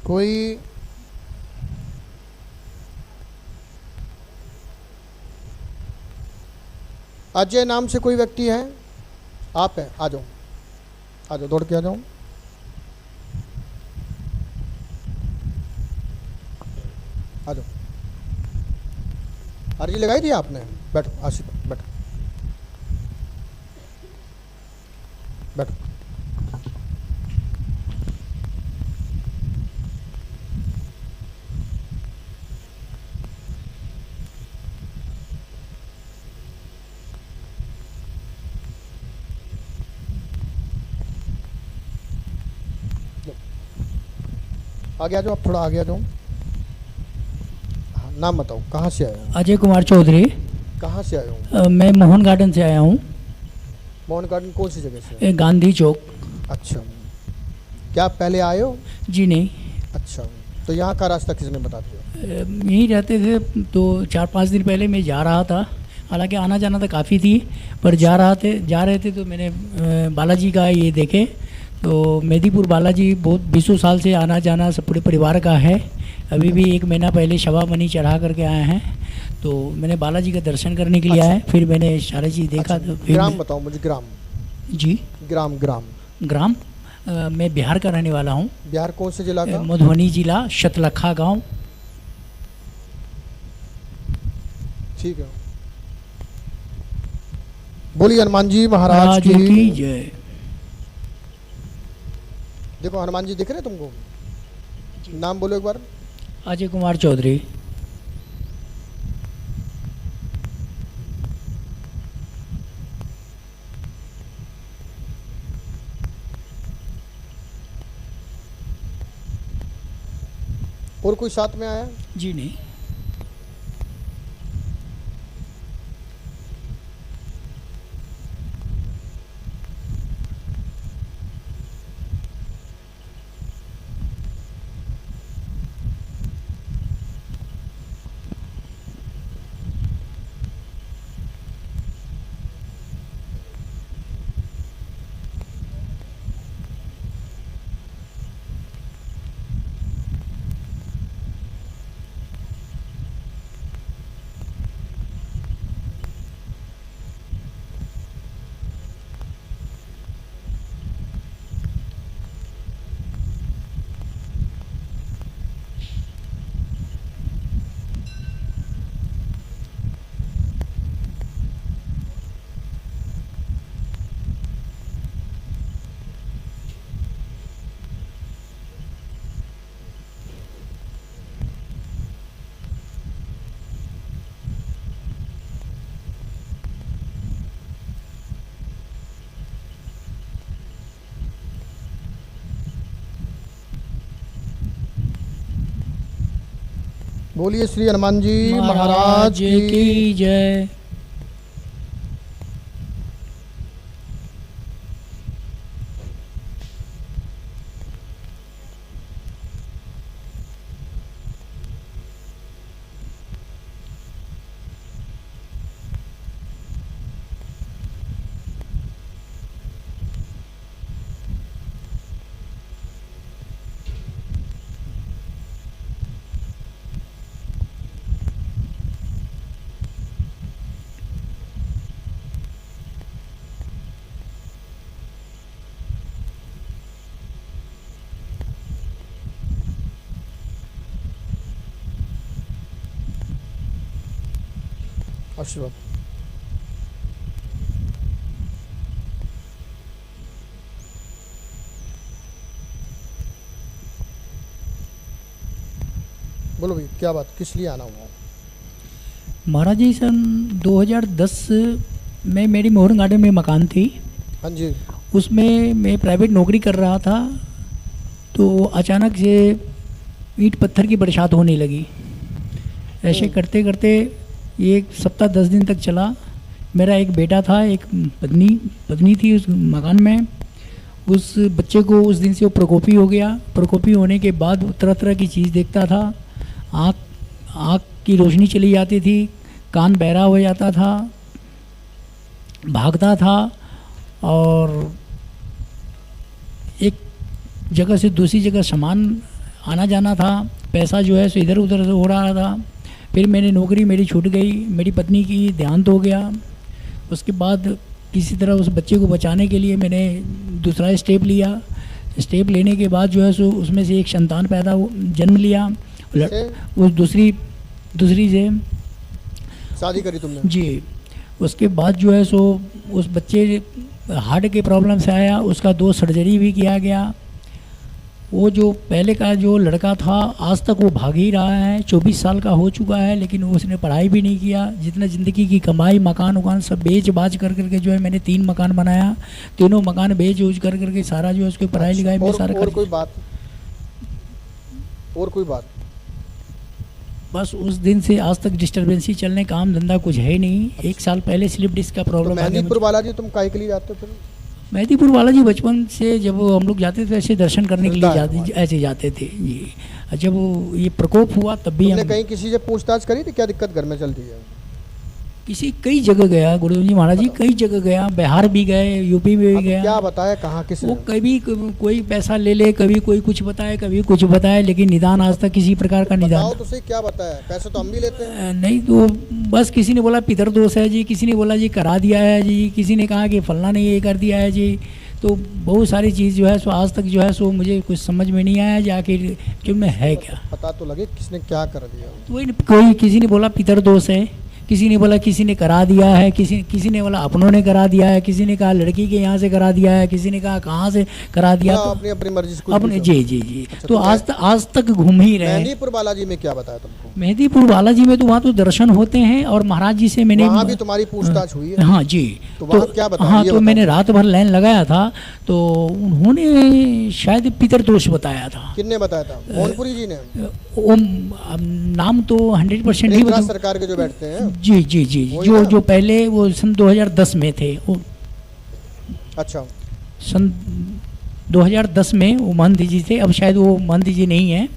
कोई अजय नाम से कोई व्यक्ति है? आप हैं, आ जाओ, आ जाओ, दौड़ के आ जाओ। आ जाओ। अर्जी लगाई थी आपने? बैठो आशिफ, बैठो बैठो। आगे आ जाओ, आप थोड़ा आगे आ जाओ। हाँ, नाम बताओ, कहाँ से आए हो? अजय कुमार चौधरी। कहाँ से आए हो? मैं मोहन गार्डन से आया हूँ। मोहन गार्डन कौन सी जगह से? गांधी चौक। अच्छा, क्या आप पहले आए हो? जी नहीं। अच्छा, तो यहाँ का रास्ता किसने बता दिया? यहीं रहते थे तो 4-5 दिन पहले मैं जा रहा था, हालांकि आना जाना तो काफ़ी थी, पर जा रहे थे तो मैंने बालाजी का ये देखे। तो मेदीपुर बालाजी बहुत 20 साल से आना जाना सब पूरे परिवार का है। अभी भी 1 महीना पहले शवा मनी चढ़ा करके आए हैं, तो मैंने बालाजी का दर्शन करने के लिए आया। फिर मैंने सारी चीज़ देखा। अच्छा, तो फिर ग्राम बताओ मुझे, ग्राम। जी। ग्राम ग्राम ग्राम मैं बिहार का रहने वाला हूँ। बिहार कौन से जिला का? मधुबनी जिला, शतलखा गांव। ठीक है, बोलिए हनुमान जी महाराज की। जय। देखो हनुमान जी दिख रहे हैं तुमको? नाम बोलो एक बार। अजय कुमार चौधरी। और कोई साथ में आया? जी नहीं। बोलिए श्री हनुमान जी महाराज की। जय। आशीर्वाद। बोलो भाई, क्या बात, किस लिए आना हुआ? महाराज जी, सन 2010 में मेरी मोहन गार्डन में मकान थी। हाँ जी। उसमें मैं प्राइवेट नौकरी कर रहा था, तो अचानक से ईंट पत्थर की बरसात होने लगी। ऐसे करते करते 1 सप्ताह 10 दिन तक चला। मेरा एक बेटा था, एक पत्नी थी उस मकान में। उस बच्चे को उस दिन से वो प्रकोपी हो गया। प्रकोपी होने के बाद तरह तरह की चीज़ देखता था। आँख की रोशनी चली जाती थी, कान बहरा हो जाता था, भागता था, और एक जगह से दूसरी जगह सामान आना जाना था, पैसा जो है सो इधर उधर हो रहा था। फिर मैंने नौकरी मेरी छूट गई, मेरी पत्नी की देहांत हो गया। उसके बाद किसी तरह उस बच्चे को बचाने के लिए मैंने दूसरा स्टेप लिया। स्टेप लेने के बाद जो है सो उसमें से एक संतान जन्म लिया। उस दूसरी से शादी करी तुमने? जी। उसके बाद जो है सो उस बच्चे हार्ट के प्रॉब्लम से आया, उसका 2 सर्जरी भी किया गया। वो जो पहले का जो लड़का था आज तक वो भाग ही रहा है, 24 साल का हो चुका है, लेकिन उसने पढ़ाई भी नहीं किया। जितना ज़िंदगी की कमाई मकान उकान सब बेच बाज कर करके जो है मैंने 3 मकान बनाया, तीनों मकान बेच उज कर करके सारा जो है उसकी पढ़ाई लिखाई में सारा और कोई बात? बस उस दिन से आज तक डिस्टर्बेंसी चलने, काम धंधा कुछ है नहीं। 1 साल पहले स्लिप डिस्क का प्रॉब्लम आ गया। मेहंदीपुर बालाजी तुम काहे के लिए जाते हो फिर? मेहंदीपुर बालाजी बचपन से जब हम लोग जाते थे ऐसे दर्शन करने के लिए ऐसे जाते थे जी। जब ये प्रकोप हुआ तब भी हमने कहीं किसी से पूछताछ करी थी क्या दिक्कत घर में चल रही है? कई जगह गया गुरु जी महाराज जी, कई जगह गया, बिहार भी गए, यूपी में भी गया। क्या बताया, कहाँ किसी वो कभी कोई पैसा ले, कभी कोई कुछ बताए, कभी कुछ बताए, लेकिन निदान आज तक किसी प्रकार का निदान। तो सही क्या बताया? पैसे तो हम भी लेते हैं। नहीं तो बस किसी ने बोला पितर दोष है जी, किसी ने बोला जी करा दिया है जी, किसी ने कहा कि फलना ने ये कर दिया है जी। तो बहुत सारी चीज़ जो है सो आज तक जो है सो मुझे कुछ समझ में नहीं आया जाके कि मैं है क्या। पता तो लगे किसने क्या कर दिया। तो कोई किसी ने बोला पितर दोष है, किसी ने बोला किसी ने करा दिया है, किसी ने बोला अपनों ने करा दिया है, किसी ने कहा लड़की के यहाँ से करा दिया है, किसी ने कहा कहाँ से करा दिया। तो अपनी मर्जी से अपने जी। अच्छा, तो आज तक घूम ही रहे। मेहंदीपुर बालाजी में क्या बताया तुमको? मेहंदीपुर बालाजी में तो वहाँ तो दर्शन होते हैं और महाराज जी से मैंने वहाँ भी तुम्हारी पूछताछ हुई है? हाँ जी। तो क्या बताया? हाँ तो मैंने रात भर लाइन लगाया था, तो उन्होंने शायद पितर दोष बताया था। किसने बताया था? मोहनपुरी जी ने? नाम तो 100% नहीं, सरकार के जो बैठते हैं जी जो पहले वो सन 2010 में थे वो। अच्छा। सन 2010 में वो महंत जी थे, अब शायद वो महंत जी नहीं है,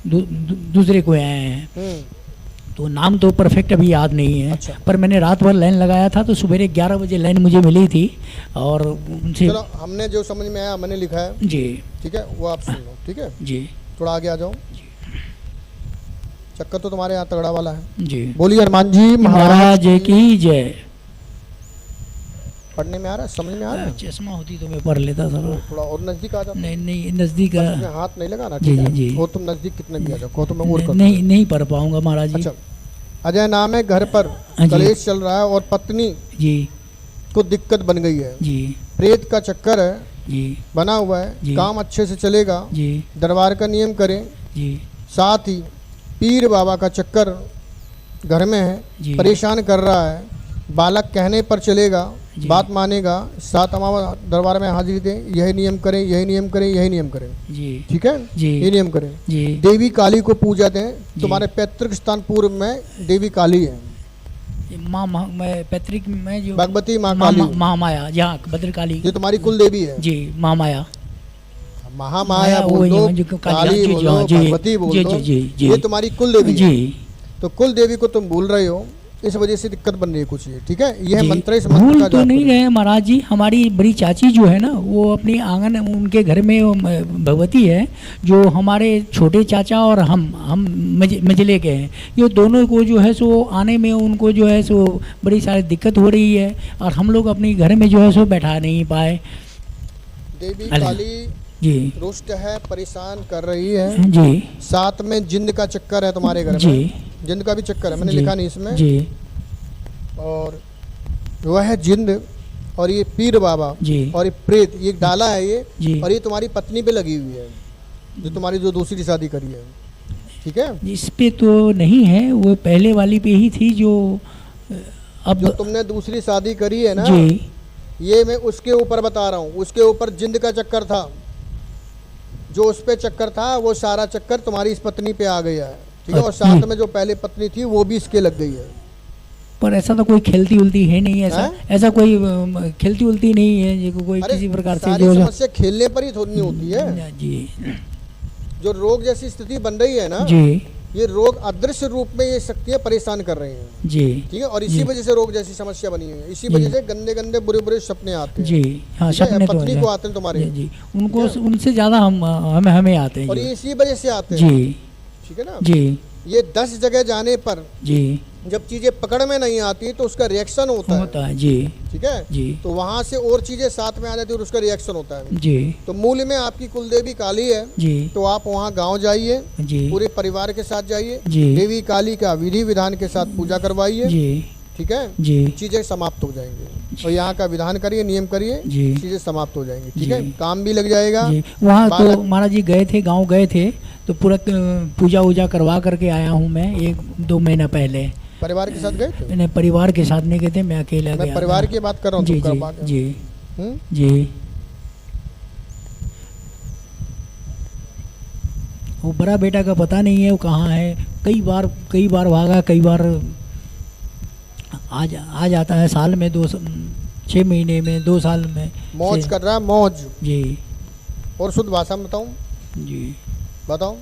दूसरे को आए हैं। तो नाम तो परफेक्ट अभी याद नहीं है। अच्छा। पर मैंने रात भर लाइन लगाया था, तो सुबह 11 बजे लाइन मुझे मिली थी और उनसे चलो हमने जो समझ में आया मैंने लिखा है जी। ठीक है, वो आप सुन लो। ठीक है जी, थोड़ा आगे आ जाओ। चक्कर तो तुम्हारे यहाँ तगड़ा वाला है जी। बोलिए हनुमान जी महाराज की जय। पढ़ने में आ रहा है, समझ में आ रहा है? चश्मा होती तो मैं पढ़ लेता सर। थोड़ा और नजदीक आ जाओ। नहीं नजदीक हाथ नहीं लगाना। जी। वो तुम नजदीक कितने भी आ जाओ, तो मैं और कर नहीं पढ़ पाऊंगा महाराज जी। अच्छा। अजय नाम है, घर पर कलेश चल रहा है और पत्नी जी को दिक्कत बन गई है जी। प्रेत का चक्कर है जी, बना हुआ है, काम अच्छे से चलेगा जी। दरबार का नियम करें जी। साथ ही पीर बाबा का चक्कर घर में है, परेशान कर रहा है। बालक कहने पर चलेगा, बात मानेगा, 7 अमावा दरबार में हाजिरी दें, यही नियम करें, यही नियम करें, यही नियम करें जी। ठीक है जी, ये नियम करें जी। देवी काली को पूजा दें, तुम्हारे पैतृक स्थान पूर्व में देवी काली है। पैतृक में जो भगवती माँ काली, महामाया, जहाँ भद्रकाली, ये तुम्हारी कुल देवी है जी। महामाया, महामाया बोल दो, काली बोलो, भगवती बोल दो, ये तुम्हारी कुल देवी है। तो कुल देवी को तुम भूल रहे हो, इस वजह से दिक्कत बन रही है कुछ। ये ठीक है, यह मंत्र इस मंत्र भूल तो नहीं रहे महाराज जी। हमारी बड़ी चाची जो है ना, वो अपनी आंगन, उनके घर में भगवती है, जो हमारे छोटे चाचा और हम मजले के हैं, ये दोनों को जो है सो आने में उनको जो है सो बड़ी सारी दिक्कत हो रही है, और हम लोग अपने घर में जो है सो बैठा नहीं पाए। देवी काली जी रुष्ट है, परेशान कर रही है जी। साथ में जिंद का चक्कर है तुम्हारे घर में, जिंद का भी चक्कर है, मैंने लिखा नहीं इसमें जी। और वह है जिंद, और ये पीर बाबा जी, और ये प्रेत, ये डाला है ये जी। और ये तुम्हारी पत्नी पे लगी हुई है, जो तुम्हारी जो दूसरी शादी करी है। ठीक है, इस पे तो नहीं है, वो पहले वाली पे ही थी जो अब जो तुमने दूसरी शादी करी है ना जी। ये मैं उसके ऊपर बता रहा हूँ, उसके ऊपर जिंद का चक्कर था, जो उस पे चक्कर था वो सारा चक्कर तुम्हारी इस पत्नी पे आ गया है। ठीक है, और साथ में जो पहले पत्नी थी वो भी इसके लग गई है। पर ऐसा तो कोई खेलती उलती है नहीं, ऐसा कोई खेलती उलती नहीं है जी, कोई किसी प्रकार से जो समस्या खेलने पर ही थोड़ी होती है जी। जो रोग जैसी स्थिति बन रही है ना जी, ये रोग अदृश्य रूप में ये शक्तियाँ परेशान कर रही हैं। जी ठीक है, और इसी जी। वजह से रोग जैसी समस्या बनी हुई है, इसी जी। वजह से गंदे गंदे बुरे बुरे सपने आते हैं। जी हाँ, ठीक है, सपने तो पत्नी हैं। को आते हैं तुम्हारे, जी जी, उनको उनसे ज़्यादा हमें आते हैं और जी। ये इसी वजह से आते हैं। जी ठीक है ना। जी ये 10 जगह जाने पर जी जब चीजें पकड़ में नहीं आती तो उसका रिएक्शन होता होता है। है जी ठीक है, जी तो वहां से और चीजें साथ में आ जाती है और उसका रिएक्शन होता है। जी तो मूल में आपकी कुलदेवी काली है, जी तो आप वहाँ गांव जाइए, जी पूरे परिवार के साथ जाइए, जी देवी काली का विधि विधान के साथ पूजा करवाइए। जी ठीक है, जी चीजें समाप्त हो जाएंगी, और यहाँ का विधान करिए, नियम करिए, जी चीजें समाप्त हो जाएंगी। ठीक जी। है, काम भी लग जाएगा। जी। वहाँ तो बालक- महाराज जी गए थे, गांव गए थे, तो पूरा पूजा वूजा करवा करके आया हूँ मैं 1-2 महीना पहले। परिवार के साथ गए थे? मैंने परिवार के साथ नहीं गए थे, मैं अकेला मैं गया परिवार था। की बात कर रहा हूँ, जी तुम जी करवा के। जी हम्म? जी। वो बड़ा बेटा का पता नहीं है वो कहाँ है, कई बार भागा, कई बार आ जाता है, साल में 6 महीने में, 2 साल में मौज से- कर रहा है, मौज। जी और शुद्ध भाषा में बताऊं, जी बताओ,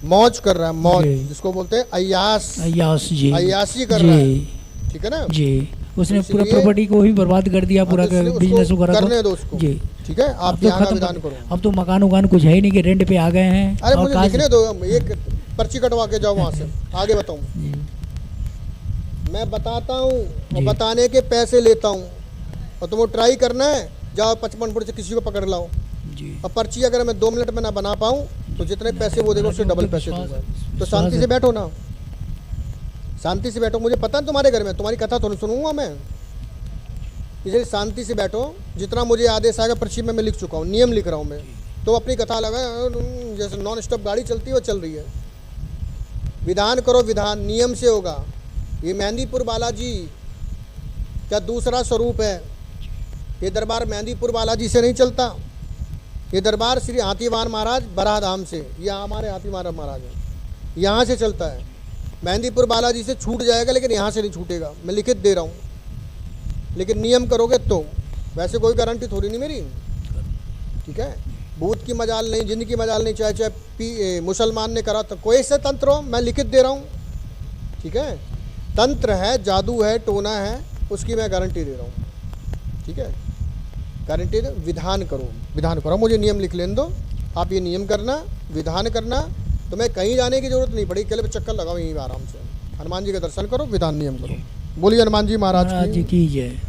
मौज कर रहा है, मौज, जी। जिसको बोलते हैं अय्यास, अय्यास जी अय्यासी कर रहा है। जी ठीक है ना। जी। उसने तो पूरा इसलिए- प्रॉपर्टी को ही बर्बाद कर दिया, पूरा हाँ, तो इसलिए उसको बिजनेस वगैरह करने को। दो उसको। जी। ठीक है, अब आप तो यहाँ का खत्म विधान कर- करो। अब तो मकान उकान कुछ है ही नहीं कि रेंट पे आ गए हैं। अरे और मुझे काज- लिखने दो, एक पर्ची कटवा के जाओ वहाँ से, आगे बताऊँ। जी मैं बताता हूँ और जी। बताने के पैसे लेता हूँ, और तुमको ट्राई करना है, जाओ 55 फुट से किसी को पकड़ लाओ, जी। और पर्ची अगर मैं 2 मिनट में ना बना पाऊँ तो जितने पैसे वो देगा उससे डबल पैसे दूंगा। तो विश्वास शांति है। से बैठो ना, शांति से बैठो। मुझे पता है तुम्हारे घर में, तुम्हारी कथा थोड़ी सुनूंगा मैं, इसलिए शांति से बैठो। जितना मुझे आदेश आएगा पर्ची में मैं लिख चुका हूँ, नियम लिख रहा हूँ मैं। तो अपनी कथा लगा, जैसे नॉन स्टॉप गाड़ी चलती है वो चल रही है। विधान करो, विधान नियम से होगा। ये मेहंदीपुर बालाजी का दूसरा स्वरूप है। ये दरबार मेहंदीपुर बालाजी से नहीं चलता, ये दरबार श्री हाथीवान महाराज बराधाम से, ये हमारे हाथीवान महाराज हैं, यहाँ से चलता है। मेहंदीपुर बालाजी से छूट जाएगा, लेकिन यहाँ से नहीं छूटेगा, मैं लिखित दे रहा हूँ। लेकिन नियम करोगे तो, वैसे कोई गारंटी थोड़ी नहीं मेरी। ठीक है, भूत की मजाल नहीं, जिन की मजाल नहीं, चाहे मुसलमान ने करा तो कोई से तंत्र हो, मैं लिखित दे रहा हूँ। ठीक है, तंत्र है, जादू है, टोना है, उसकी मैं गारंटी दे रहा हूँ। ठीक है, गारंटी दे। विधान करो, विधान करो, मुझे नियम लिख लेने दो, आप ये नियम करना, विधान करना, तो मैं कहीं जाने की जरूरत नहीं पड़ी, केवल चक्कर लगाओ यहीं आराम से, हनुमान जी के दर्शन करो, विधान नियम करो। बोलिए हनुमान जी महाराज महाराज जी की। की जय।